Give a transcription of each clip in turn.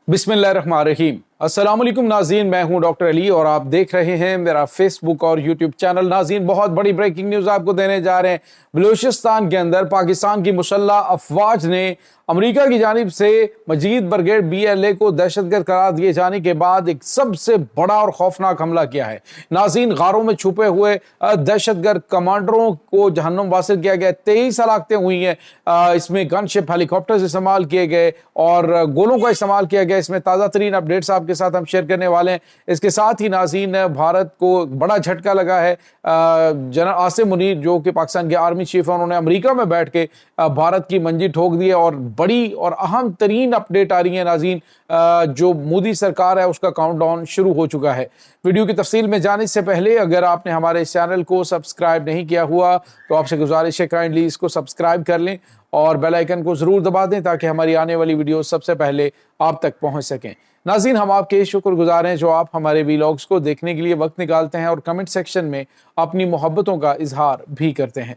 बिस्मिल्लाहिर्रहमानिर्रहीम। अस्सलाम वालेकुम नाज़रीन, मैं हूं डॉक्टर अली और आप देख रहे हैं मेरा फेसबुक और यूट्यूब चैनल। नाज़रीन, बहुत बड़ी ब्रेकिंग न्यूज़ आपको देने जा रहे हैं। बलूचिस्तान के अंदर पाकिस्तान की मुसल्लह अफवाज ने अमेरिका की जानिब से मजीद ब्रिगेड BLA को दहशतगर्द करार दिए जाने के बाद एक सबसे बड़ा और खौफनाक हमला किया है। नाज़रीन, गारों में छुपे हुए दहशतगर्द कमांडरों को जहन्नुम वासिल किया गया। 23 हलाकतें हुई हैं। इसमें गनशिप हेलीकॉप्टर्स इस्तेमाल किए गए और गोलों का इस्तेमाल किया गया। इसमें ताज़ा तरीन अपडेट्स आपके साथ हम शेयर करने वाले हैं। इसके साथ ही नाज़रीन, भारत को बड़ा झटका लगा है। जनरल आसिम मुनीर जो कि पाकिस्तान के आर्मी चीफ हैं, उन्होंने अमेरिका में बैठ के भारत की मंजी ठोक दी है और बड़ी और अहम तरीन अपडेट आ रही है नाज़रीन। जो मोदी सरकार है उसका काउंटडाउन शुरू हो चुका है। वीडियो की तफसील में जाने से पहले अगर आपने हमारे इस चैनल को सब्सक्राइब नहीं किया हुआ तो आपसे गुजारिश है काइंडली इसको सब्सक्राइब कर लें और बेल आइकन को ज़रूर दबा दें ताकि हमारी आने वाली वीडियो सबसे पहले आप तक पहुंच सकें। नाज़रीन, हम आपके शुक्रगुजार हैं जो आप हमारे वीलॉग्स को देखने के लिए वक्त निकालते हैं और कमेंट सेक्शन में अपनी मोहब्बतों का इजहार भी करते हैं।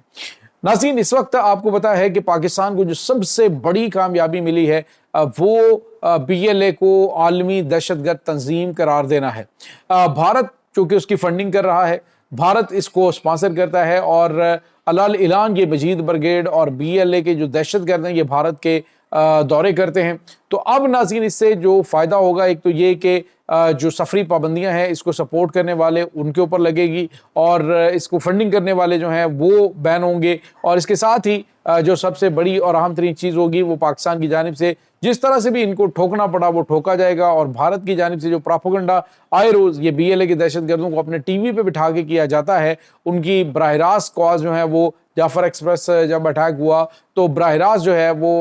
नाज़रीन, इस वक्त आपको पता है कि पाकिस्तान को जो सबसे बड़ी कामयाबी मिली है वो BLA को आलमी दहशतगर्द तंजीम करार देना है। भारत चूंकि उसकी फंडिंग कर रहा है, भारत इसको स्पॉन्सर करता है और अलाल इलान ये मजीद ब्रिगेड और BLA के जो दहशतगर्द हैं ये भारत के दौरे करते हैं। तो अब नाज़रीन, इससे जो फ़ायदा होगा एक तो ये कि जो सफरी पाबंदियां हैं इसको सपोर्ट करने वाले उनके ऊपर लगेगी और इसको फंडिंग करने वाले जो हैं वो बैन होंगे। और इसके साथ ही जो सबसे बड़ी और अहम तरीन चीज़ होगी वो पाकिस्तान की जानिब से जिस तरह से भी इनको ठोकना पड़ा वो ठोका जाएगा और भारत की जानिब से जो प्रोपेगेंडा आए रोज़ ये BLA के दहशतगर्दों को अपने TV पे बिठा के किया जाता है, उनकी बराह रास्त कॉज जो है वो जाफर एक्सप्रेस जब अटैक हुआ तो बराह रास्त जो है वो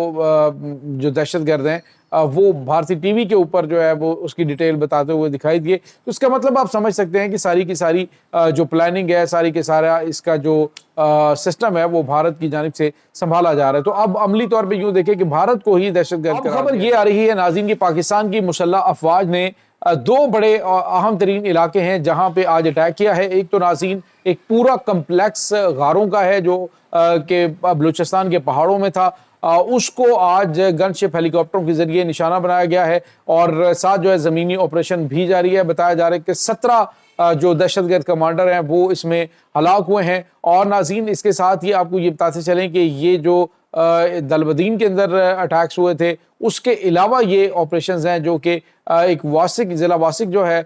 जो दहशतगर्द हैं वो भारतीय TV के ऊपर जो है वो उसकी डिटेल बताते हुए दिखाई दिए। तो इसका मतलब आप समझ सकते हैं कि सारी की सारी जो प्लानिंग है, सारी के सारा इसका जो सिस्टम है वो भारत की जानिब से संभाला जा रहा है। तो अब अमली तौर पे यूं देखें कि भारत को ही दहशतगर्द खबर ये आ रही है नाज़रीन कि पाकिस्तान की मुसल्लह अफवाज ने दो बड़े अहम तरीन इलाके हैं जहां पे आज अटैक किया है। एक तो नाज़रीन एक पूरा कम्प्लेक्स गारों का है जो कि बलूचिस्तान के पहाड़ों में था, उसको आज गनशिप हेलीकॉप्टरों के जरिए निशाना बनाया गया है और साथ जो है ज़मीनी ऑपरेशन भी जारी है। बताया जा रहा है कि 17 जो दहशतगर्द कमांडर हैं वो इसमें हलाक हुए हैं। और नाज़रीन, इसके साथ ही आपको ये बताते चलें कि ये जो दलबदीन के अंदर अटैक्स हुए थे उसके अलावा ये ऑपरेशंस हैं जो कि एक वासिक ज़िला वासिक जो है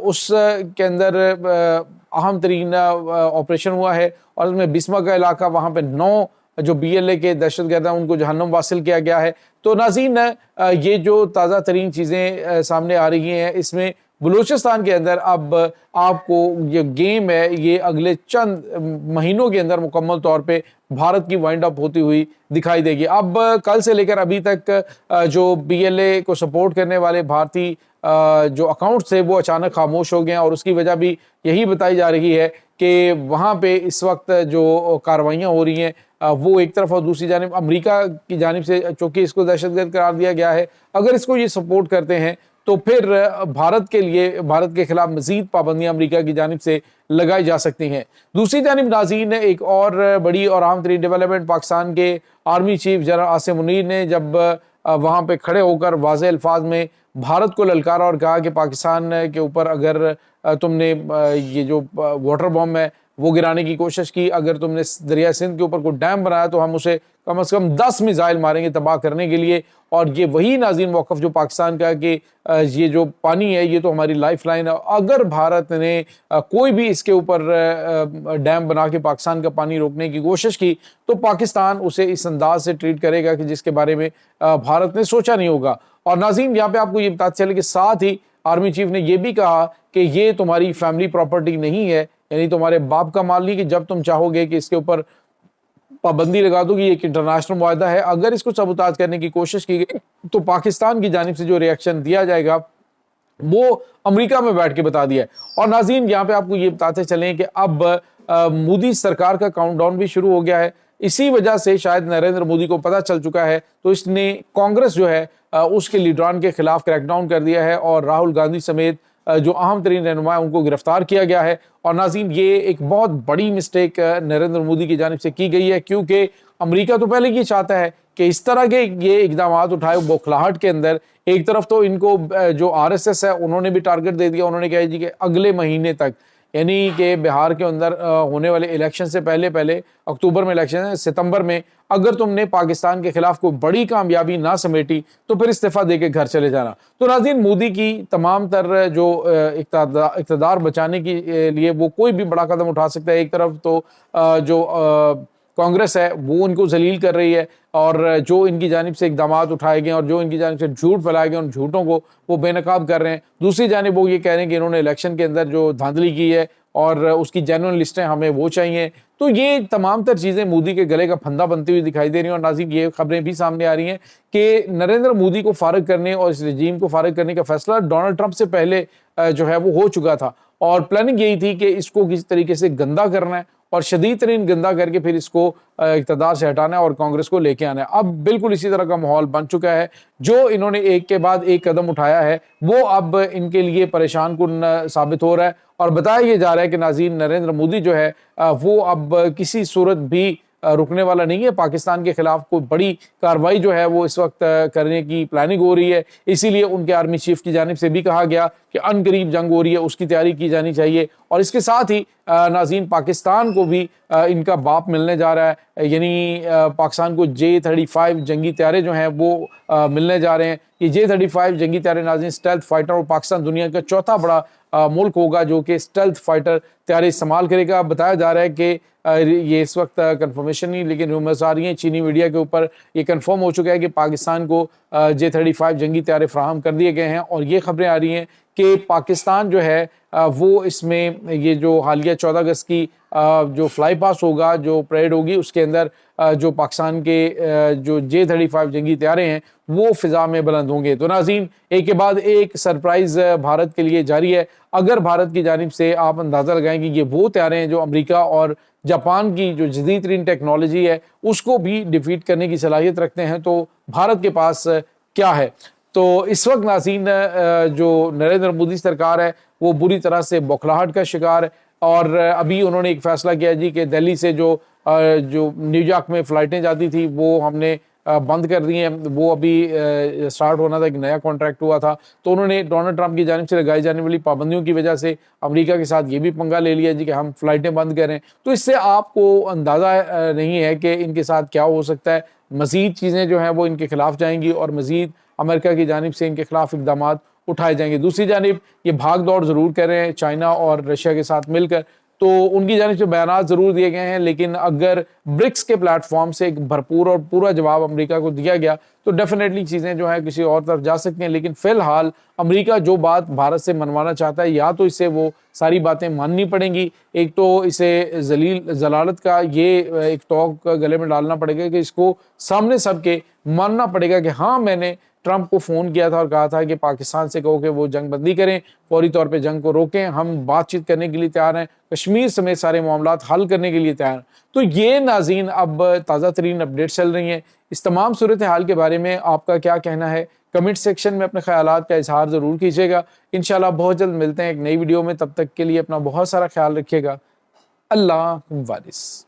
उस के अंदर अहम तरीन ऑपरेशन हुआ है और उसमें बिस्मा का इलाका, वहाँ पे 9 जो BLA के दहशतगर्द हैं उनको जहन्नुम वासिल किया गया है। तो नाज़रीन, ये जो ताज़ा तरीन चीज़ें सामने आ रही हैं इसमें बलूचिस्तान के अंदर अब आपको ये गेम है ये अगले चंद महीनों के अंदर मुकम्मल तौर पे भारत की वाइंड अप होती हुई दिखाई देगी। अब कल से लेकर अभी तक जो BLA को सपोर्ट करने वाले भारतीय जो अकाउंट्स थे वो अचानक खामोश हो गए हैं और उसकी वजह भी यही बताई जा रही है कि वहाँ पे इस वक्त जो कार्रवाइयाँ हो रही हैं वो एक तरफ और दूसरी जानिब अमेरिका की जानिब से चूँकि इसको दहशतगर्द करार दिया गया है, अगर इसको ये सपोर्ट करते हैं तो फिर भारत के लिए भारत के खिलाफ मजीद पाबंदियां अमेरिका की जानिब से लगाई जा सकती हैं। दूसरी जानिब नाज़रीन, एक और बड़ी और अहम तरीन डेवलपमेंट पाकिस्तान के army chief general Asim Munir ने जब वहाँ पे खड़े होकर वाज़ेह अल्फाज में भारत को ललकारा और कहा कि पाकिस्तान के ऊपर अगर तुमने ये जो वाटर बॉम्ब है वो गिराने की कोशिश की, अगर तुमने दरिया सिंध के ऊपर कोई डैम बनाया तो हम उसे कम से कम 10 मिसाइल मारेंगे तबाह करने के लिए। और ये वही नाज़रीन मौक़िफ़ जो पाकिस्तान का कि ये जो पानी है ये तो हमारी लाइफ लाइन है, अगर भारत ने कोई भी इसके ऊपर डैम बना के पाकिस्तान का पानी रोकने की कोशिश की तो पाकिस्तान उसे इस अंदाज से ट्रीट करेगा कि जिसके बारे में भारत ने सोचा नहीं होगा। और नाज़रीन, यहाँ पे आपको ये बताते चले कि साथ ही आर्मी चीफ ने यह भी कहा कि ये तुम्हारी फैमिली प्रॉपर्टी नहीं है, यानी तुम्हारे बाप का माल नहीं कि जब तुम चाहोगे कि इसके ऊपर पाबंदी लगा दो कि ये एक इंटरनेशनल मुआहदा है, अगर इसको सबूताज करने की कोशिश की गई तो पाकिस्तान की जानिब से जो रिएक्शन दिया जाएगा वो अमेरिका में बैठ के बता दिया है। और नाज़रीन, यहाँ पे आपको ये बताते चलें कि अब मोदी सरकार का काउंटडाउन भी शुरू हो गया है। इसी वजह से शायद नरेंद्र मोदी को पता चल चुका है तो इसने कांग्रेस जो है उसके लीडरान के खिलाफ क्रैकडाउन कर दिया है और राहुल गांधी समेत جو اہم ترین رہنما ان کو گرفتار کیا گیا ہے۔ اور ناظرین یہ ایک بہت بڑی مسٹیک نریندر مودی کی جانب سے کی گئی ہے، کیونکہ امریکہ تو پہلے یہ چاہتا ہے کہ اس طرح کے یہ اقدامات اٹھائے بوکھلاہٹ کے اندر۔ ایک طرف تو ان کو جو RSS ہے انہوں نے بھی ٹارگٹ دے دیا، انہوں نے کہا جی کہ اگلے مہینے تک، یعنی کہ بہار کے اندر ہونے والے الیکشن سے پہلے اکتوبر میں الیکشن ہے، ستمبر میں اگر تم نے پاکستان کے خلاف کوئی بڑی کامیابی نہ سمیٹی تو پھر استعفیٰ دے کے گھر چلے جانا۔ تو ناظرین مودی کی تمام تر جو اقتدار بچانے کے لیے وہ کوئی بھی بڑا قدم اٹھا سکتا ہے۔ ایک طرف تو جو کانگریس ہے وہ ان کو ذلیل کر رہی ہے، اور جو ان کی جانب سے اقدامات اٹھائے گئے اور جو ان کی جانب سے جھوٹ پھیلائے گئے ان جھوٹوں کو وہ بے نقاب کر رہے ہیں۔ دوسری جانب وہ یہ کہہ رہے ہیں کہ انہوں نے الیکشن کے اندر جو دھاندلی کی ہے اور اس کی جینوئن لسٹیں ہمیں وہ چاہیے۔ تو یہ تمام تر چیزیں مودی کے گلے کا پھندا بنتی ہوئی دکھائی دے رہی ہیں۔ اور ناظرین یہ خبریں بھی سامنے آ رہی ہیں کہ نریندر مودی کو فارغ کرنے اور اس رجیم کو فارغ کرنے کا فیصلہ ڈونلڈ ٹرمپ سے پہلے جو ہے وہ ہو چکا تھا، اور پلاننگ یہی تھی کہ اس کو کسی طریقے سے گندا کرنا ہے اور شدید ترین گندا کر کے پھر اس کو اقتدار سے ہٹانا ہے اور کانگریس کو لے کے آنا ہے۔ اب بالکل اسی طرح کا ماحول بن چکا ہے، جو انہوں نے ایک کے بعد ایک قدم اٹھایا ہے وہ اب ان کے لیے پریشان کن ثابت ہو رہا ہے۔ اور بتایا یہ جا رہا ہے کہ ناظرین نریندر مودی جو ہے وہ اب کسی صورت بھی رکنے والا نہیں ہے۔ پاکستان کے خلاف کوئی بڑی کارروائی جو ہے وہ اس وقت کرنے کی پلاننگ ہو رہی ہے، اسی لیے ان کے آرمی چیف کی جانب سے بھی کہا گیا کہ ان قریب جنگ ہو رہی ہے، اس کی تیاری کی جانی چاہیے۔ اور اس کے ساتھ ہی ناظرین پاکستان کو بھی ان کا باپ ملنے جا رہا ہے، یعنی پاکستان کو J-35 جنگی طیارے جو ہیں وہ ملنے جا رہے ہیں۔ یہ J-35 جنگی طیارے ناظرین اسٹیلتھ فائٹر، اور پاکستان دنیا کا چوتھا بڑا ملک ہوگا جو کہ اسٹیلتھ فائٹر طیارے استعمال کرے گا۔ بتایا جا رہا ہے کہ یہ اس وقت کنفرمیشن نہیں لیکن رومرز آ رہی ہیں چینی میڈیا کے اوپر، یہ کنفرم ہو چکا ہے کہ پاکستان کو J-35 جنگی طیارے فراہم کر دیے گئے ہیں۔ اور یہ خبریں آ رہی ہیں کہ پاکستان جو ہے وہ اس میں یہ جو حالیہ 14 اگست کی جو فلائی پاس ہوگا، جو پریڈ ہوگی، اس کے اندر جو پاکستان کے جو J-35 جنگی طیارے ہیں وہ فضا میں بلند ہوں گے۔ تو ناظرین ایک کے بعد ایک سرپرائز بھارت کے لیے جاری ہے۔ اگر بھارت کی جانب سے آپ اندازہ لگائیں کہ یہ وہ طیارے ہیں جو امریکہ اور جاپان کی جو جدید ترین ٹیکنالوجی ہے اس کو بھی ڈیفیٹ کرنے کی صلاحیت رکھتے ہیں، تو بھارت کے پاس کیا ہے؟ تو اس وقت ناظرین جو نریندر مودی سرکار ہے وہ بری طرح سے بوکھلاہٹ کا شکار ہے، اور ابھی انہوں نے ایک فیصلہ کیا جی کہ دہلی سے جو نیو یارک میں فلائٹیں جاتی تھی وہ ہم نے بند کر دی ہیں۔ وہ ابھی سٹارٹ ہونا تھا، ایک نیا کانٹریکٹ ہوا تھا، تو انہوں نے ڈونلڈ ٹرمپ کی جانب سے لگائی جانے والی پابندیوں کی وجہ سے امریکہ کے ساتھ یہ بھی پنگا لے لیا جی کہ ہم فلائٹیں بند کریں۔ تو اس سے آپ کو اندازہ نہیں ہے کہ ان کے ساتھ کیا ہو سکتا ہے۔ مزید چیزیں جو ہیں وہ ان کے خلاف جائیں گی اور مزید امریکہ کی جانب سے ان کے خلاف اقدامات اٹھائے جائیں گے۔ دوسری جانب یہ بھاگ دوڑ ضرور کر رہے ہیں چائنا اور رشیا کے ساتھ مل کر، تو ان کی جانب سے بیانات ضرور دیے گئے ہیں، لیکن اگر برکس کے پلیٹ فارم سے ایک بھرپور اور پورا جواب امریکہ کو دیا گیا تو ڈیفینیٹلی چیزیں جو ہیں کسی اور طرف جا سکتی ہیں۔ لیکن فی الحال امریکہ جو بات بھارت سے منوانا چاہتا ہے یا تو اسے وہ ساری باتیں ماننی پڑیں گی، ایک تو اسے ذلالت کا یہ ایک توق گلے میں ڈالنا پڑے گا کہ اس کو سامنے سب کے ماننا پڑے گا کہ ہاں میں نے ٹرمپ کو فون کیا تھا اور کہا تھا کہ پاکستان سے کہو کہ وہ جنگ بندی کریں، فوری طور پہ جنگ کو روکیں، ہم بات چیت کرنے کے لیے تیار ہیں، کشمیر سمیت سارے معاملات حل کرنے کے لیے تیار ہیں۔ تو یہ ناظرین اب تازہ ترین اپڈیٹ چل رہی ہیں۔ اس تمام صورتحال کے بارے میں آپ کا کیا کہنا ہے؟ کمنٹ سیکشن میں اپنے خیالات کا اظہار ضرور کیجیے گا۔ انشاءاللہ بہت جلد ملتے ہیں ایک نئی ویڈیو میں، تب تک کے لیے اپنا بہت سارا خیال رکھیے گا۔ اللہ حافظ۔